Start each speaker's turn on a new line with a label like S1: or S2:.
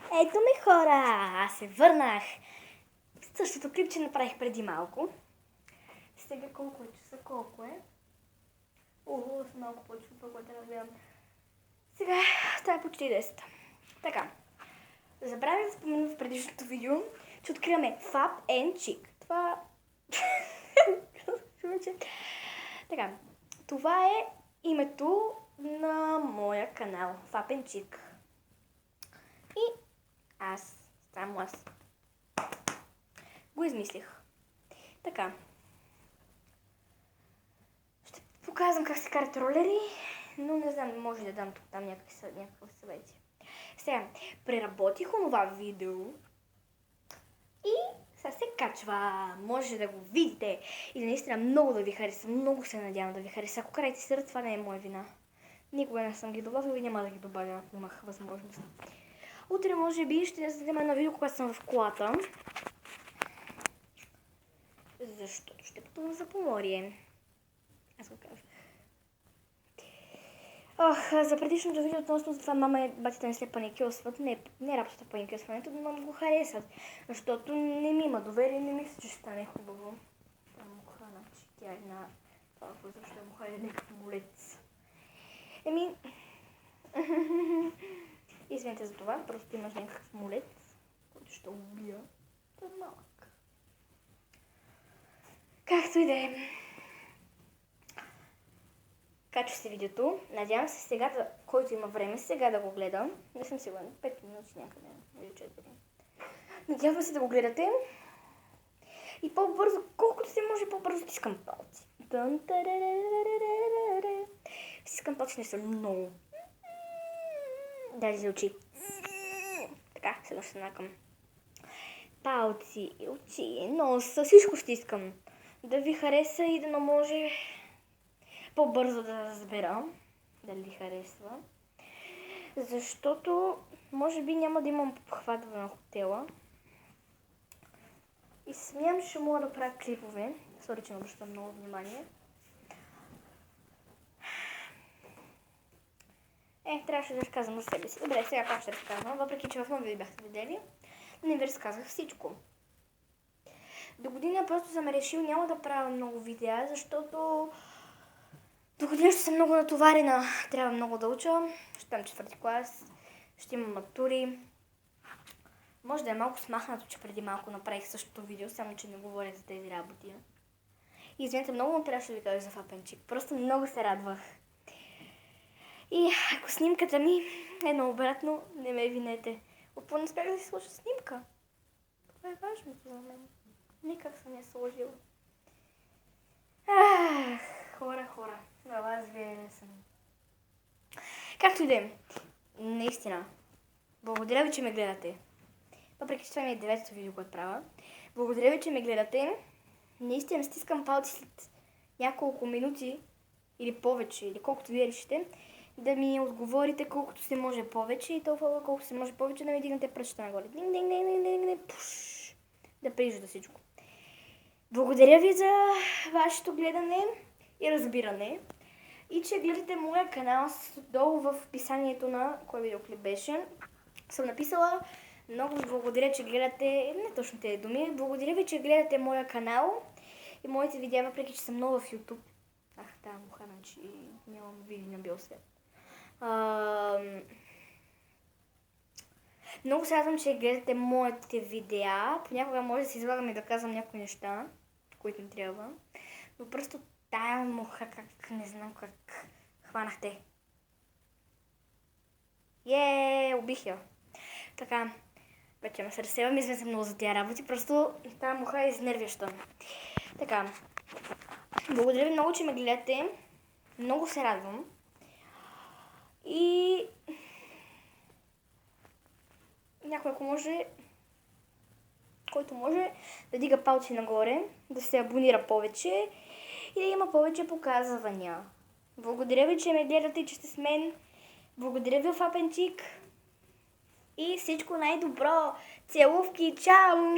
S1: Ето ме, хора! Аз се върнах. Същото клипче направих преди малко. Сега колко е часа? Колко е? С малко повече от това, което гледам. Сега става почти 10. Така. Забравих да спомена в предишното видео, че откриваме Fab and Chick. Това... Така. Това е името на моя канал. Fab and Chick. И само аз го измислих. Така. Ще показвам как се карат ролери, но не знам, може да дам тук там някакви съвети. Сега, преработих онова видео и сега се качва. Може да го видите и наистина много да ви хареса. Много се надявам да ви хареса. Ако карайте сърт, това не е моя вина. Никога не съм ги добавила и няма да ги добавя, ако имах възможност. Утре може би ще снимам едно видео, когато съм в колата. Защото ще пътувам за Поморие. Аз го казах. За предишното видео относно за това мама и батята не се паникьосват. Не работата паникьосването, но го харесват. Защото не ми има доверие и не мисля, че ще стане хубаво. Това му храна, че тя е една... Това защото му хареса някакъв молец. Извинете за това, просто имаш някакъв молец, който ще убия. Това е малък. Както и да е. Качва се видеото. Надявам се сега, който има време, сега да го гледам. Не съм сигурна. 5 минути някъде. Или 4. Надявам се да го гледате. И по-бързо, колкото се може по-бързо стискам палци. Стискам палци не са много. Даже за очи. Така, сега ще накам. Палци, очи, носа, всичко ще искам. Да ви хареса и да не може по-бързо да разбера дали харесва. Защото може би няма да имам похват на хотела. И смятам, че ще мога да правя клипове. Сори, че не обръщам много внимание. Трябваше да разказвам за себе си. Добре, сега пак ще разказвам, въпреки че в нови бяхте видели. Не ви разказах всичко. До година просто съм решил няма да правя много видеа, защото до година ще съм много натоварена. Трябва много да уча. Ще съм 4 клас. Ще имам матури. Може да е малко смахнато, че преди малко направих същото видео, само че не говоря за тези работи. И извинете, много трябваше да ви кажа за Fab and Chick. Просто много се радвах. И ако снимката ми е наобратно, не ме винете. Опо не успях да си сложа снимка. Това е важното за мен. Никак съм я сложила. Хора. На вас вие съм. Както и да е. Наистина. Благодаря ви, че ме гледате. Въпреки че това ми е 9-то видео, което правя. Благодаря ви, че ме гледате. Наистина стискам палци след няколко минути или повече, или колкото вие решите, да ми отговорите колкото се може повече и толкова колкото се може повече да ми дигнете пръчета нагоре. Да прижда всичко. Благодаря ви за вашето гледане и разбиране. И че гледате моя канал, долу в описанието на кой видеоклип беше. Съм написала много ви благодаря, че гледате, не точно тези думи, благодаря ви, че гледате моя канал и моите видеа, въпреки че съм много в YouTube. Муха, че нямам видео на бял свят. Много се радвам, че гледате моите видеа. Понякога може да се излагам и да казвам някои неща, които не трябва. Но просто тая муха, не знам как хванахте. Убих я. Така, вече ме се разсевам, извинявам се много за тия работи, просто тази муха е изнервяща. Така, благодаря ви много, че ме гледате. Много се радвам. И някой, ако може, който може да дига палци нагоре, да се абонира повече и да има повече показвания. Благодаря ви, че ме гледате и че сте с мен. Благодаря ви, Fab and Chick. И всичко най-добро. Целувки, чао!